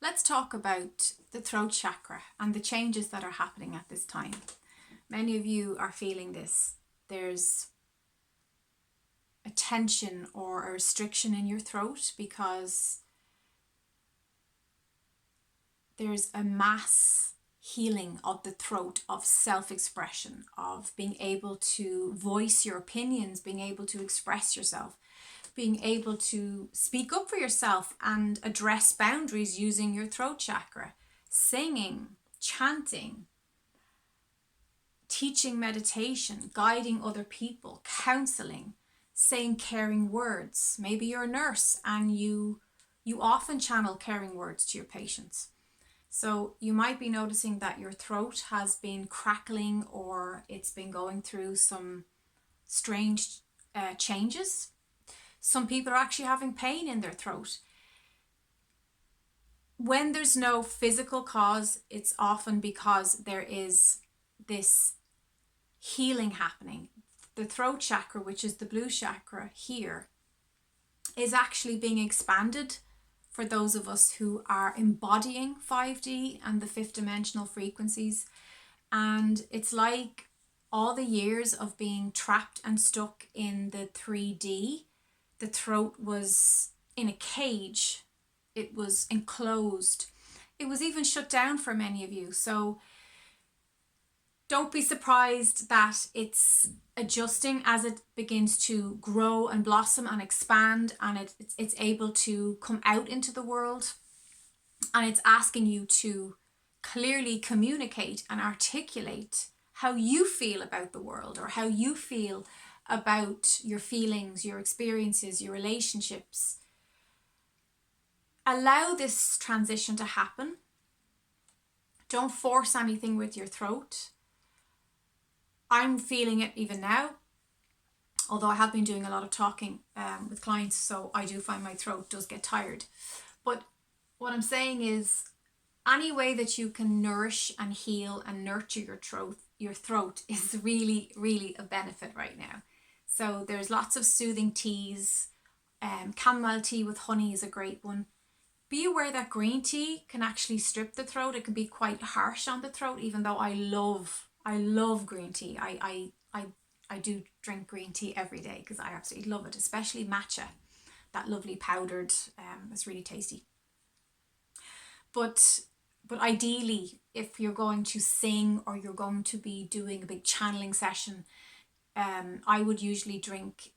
Let's talk about the throat chakra and the changes that are happening at this time. Many of you are feeling this. There's a tension or a restriction in your throat because there's a mass healing of the throat, of self-expression, of being able to voice your opinions, being able to express yourself, being able to speak up for yourself and address boundaries using your throat chakra, singing, chanting, teaching meditation, guiding other people, counseling, saying caring words. Maybe you're a nurse and you often channel caring words to your patients. So you might be noticing that your throat has been crackling or it's been going through some strange changes. Some people are actually having pain in their throat. When there's no physical cause, it's often because there is this healing happening. The throat chakra, which is the blue chakra here, is actually being expanded for those of us who are embodying 5D and the fifth dimensional frequencies. And it's like all the years of being trapped and stuck in the 3D. The throat was in a cage. It was enclosed. It was even shut down for many of you. So don't be surprised that it's adjusting as it begins to grow and blossom and expand, and it's able to come out into the world, and it's asking you to clearly communicate and articulate how you feel about the world, or how you feel about your feelings, your experiences, your relationships. Allow this transition to happen. Don't force anything with your throat. I'm feeling it even now, although I have been doing a lot of talking with clients, so I do find my throat does get tired. But what I'm saying is, any way that you can nourish and heal and nurture your throat is really, really a benefit right now. So there's lots of soothing teas. Chamomile tea with honey is a great one. Be aware that green tea can actually strip the throat. It can be quite harsh on the throat, even though I love green tea. I do drink green tea every day because I absolutely love it, especially matcha. That lovely powdered, it's really tasty. But ideally, if you're going to sing or you're going to be doing a big channeling session, I would usually drink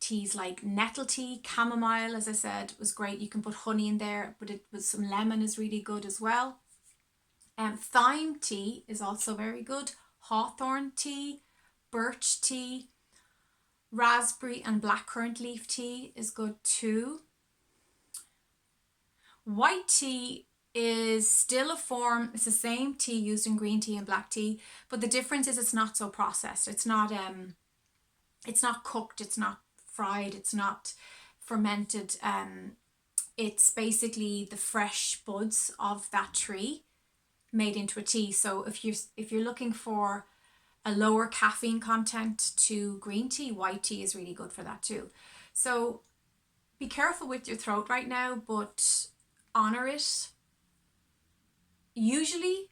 teas like nettle tea. Chamomile, as I said, was great. You can put honey in there, but it with some lemon is really good as well. Thyme tea is also very good. Hawthorn tea, birch tea, raspberry and blackcurrant leaf tea is good too. White tea is still a form, it's the same tea used in green tea and black tea, but the difference is it's not so processed. It's not cooked, it's not fried, it's not fermented. It's basically the fresh buds of that tree made into a tea. So if you're looking for a lower caffeine content to green tea, white tea is really good for that too. So be careful with your throat right now, but honor it. Usually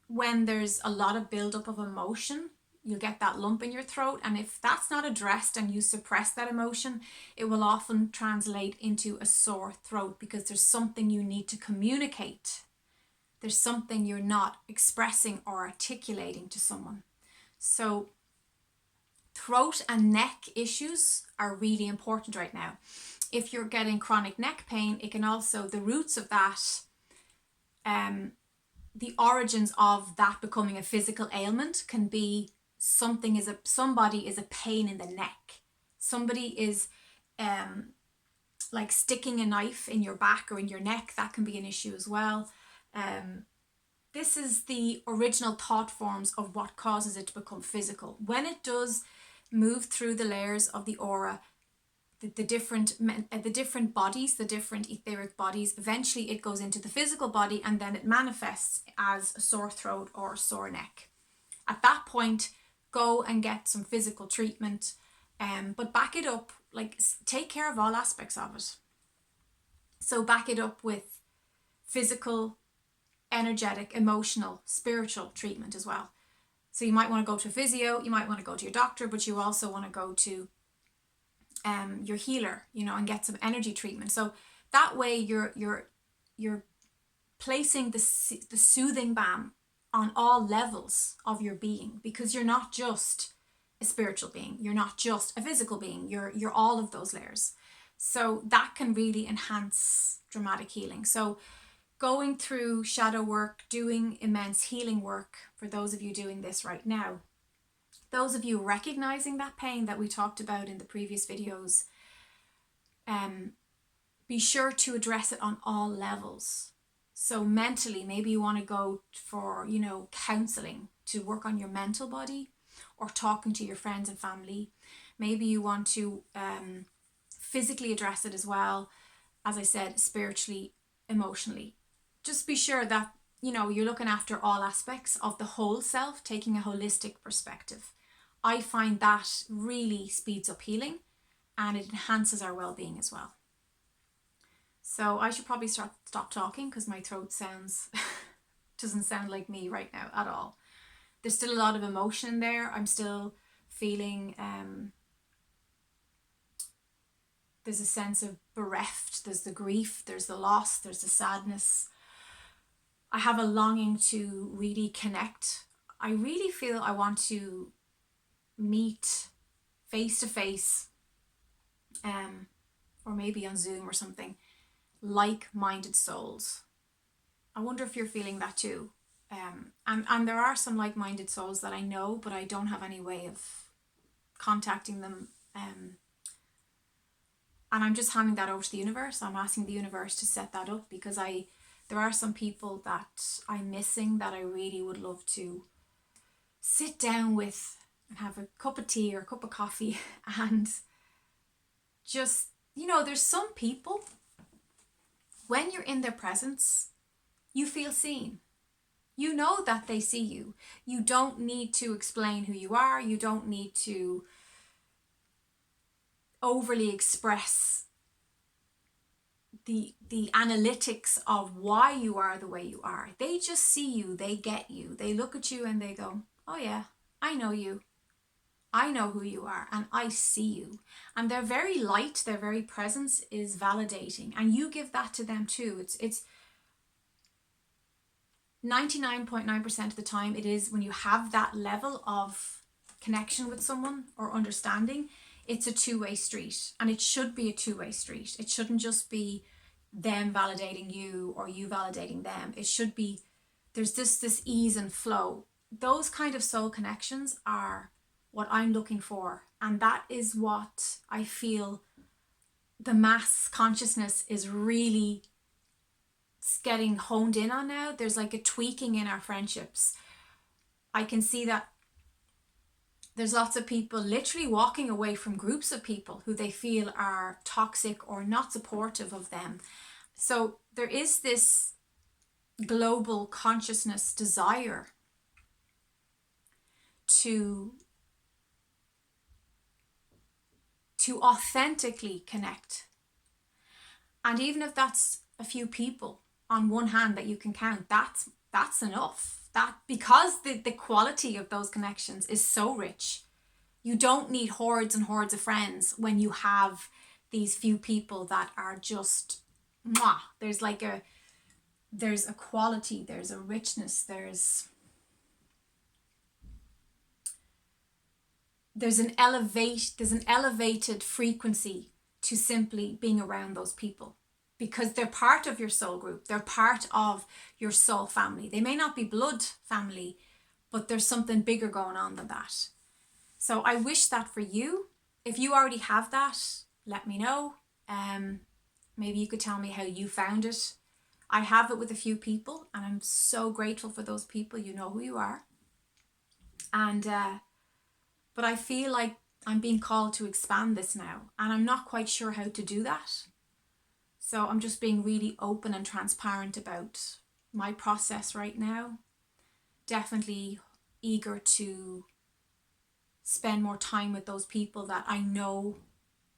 when there's a lot of buildup of emotion, you'll get that lump in your throat, and if that's not addressed and you suppress that emotion, it will often translate into a sore throat because there's something you need to communicate. There's something you're not expressing or articulating to someone. So throat and neck issues are really important right now. If you're getting chronic neck pain, it can also, the roots of that, the origins of that becoming a physical ailment can be somebody is a pain in the neck. Somebody is like sticking a knife in your back or in your neck. That can be an issue as well. This is the original thought forms of what causes it to become physical. When it does move through the layers of the aura, the different bodies, the different etheric bodies, eventually it goes into the physical body, and then it manifests as a sore throat or a sore neck. At that point, go and get some physical treatment, but back it up, like take care of all aspects of it. So back it up with physical, energetic, emotional, spiritual treatment as well. So you might want to go to a physio, you might want to go to your doctor, but you also want to go to your healer, and get some energy treatment. So that way you're placing the soothing balm on all levels of your being, because you're not just a spiritual being, you're not just a physical being, you're all of those layers. So that can really enhance dramatic healing. So going through shadow work, doing immense healing work, for those of you doing this right now, those of you recognizing that pain that we talked about in the previous videos, be sure to address it on all levels. So mentally, maybe you want to go for, counseling to work on your mental body, or talking to your friends and family. Maybe you want to physically address it as well, as I said, spiritually, emotionally. Just be sure that, you're looking after all aspects of the whole self, taking a holistic perspective. I find that really speeds up healing, and it enhances our well-being as well. So I should probably stop talking, because my throat doesn't sound like me right now at all. There's still a lot of emotion in there. I'm still feeling, there's a sense of bereft, there's the grief, there's the loss, there's the sadness. I have a longing to really connect. I really feel I want to meet face to face, or maybe on Zoom or something, like-minded souls. I wonder if you're feeling that too. And there are some like-minded souls that I know, but I don't have any way of contacting them. And I'm just handing that over to the universe. I'm asking the universe to set that up, because there are some people that I'm missing that I really would love to sit down with and have a cup of tea or a cup of coffee, and just, there's some people, when you're in their presence, you feel seen. You know that they see you. You don't need to explain who you are. You don't need to overly express the analytics of why you are the way you are. They just see you, they get you, they look at you and they go, oh yeah, I know you. I know who you are, and I see you. And their very light, their very presence is validating, and you give that to them too. It's 99.9% of the time, it is when you have that level of connection with someone or understanding, it's a two-way street, and it should be a two-way street. It shouldn't just be them validating you or you validating them. It should be, there's this ease and flow. Those kind of soul connections are what I'm looking for, and that is what I feel the mass consciousness is really getting honed in on now. There's like a tweaking in our friendships. I can see that there's lots of people literally walking away from groups of people who they feel are toxic or not supportive of them. So there is this global consciousness desire to authentically connect. And even if that's a few people on one hand that you can count, that's enough. That, because the quality of those connections is so rich. You don't need hordes and hordes of friends when you have these few people that are just mwah. There's a quality, there's a richness, there's an elevated frequency to simply being around those people, because they're part of your soul group. They're part of your soul family. They may not be blood family, but there's something bigger going on than that. So I wish that for you. If you already have that, let me know. Maybe you could tell me how you found it. I have it with a few people, and I'm so grateful for those people. You know who you are. And but I feel like I'm being called to expand this now, and I'm not quite sure how to do that. So I'm just being really open and transparent about my process right now. Definitely eager to spend more time with those people that I know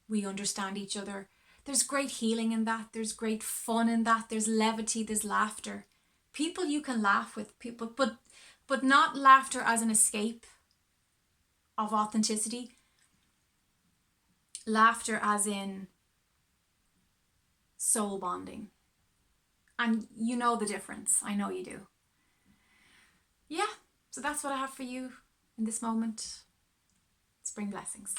we understand each other, There's great healing in that. There's great fun in that. There's levity, there's laughter. People you can laugh with, people, but not laughter as an escape of authenticity. Laughter as in soul bonding. And you know the difference. I know you do. Yeah, so that's what I have for you in this moment. Spring blessings.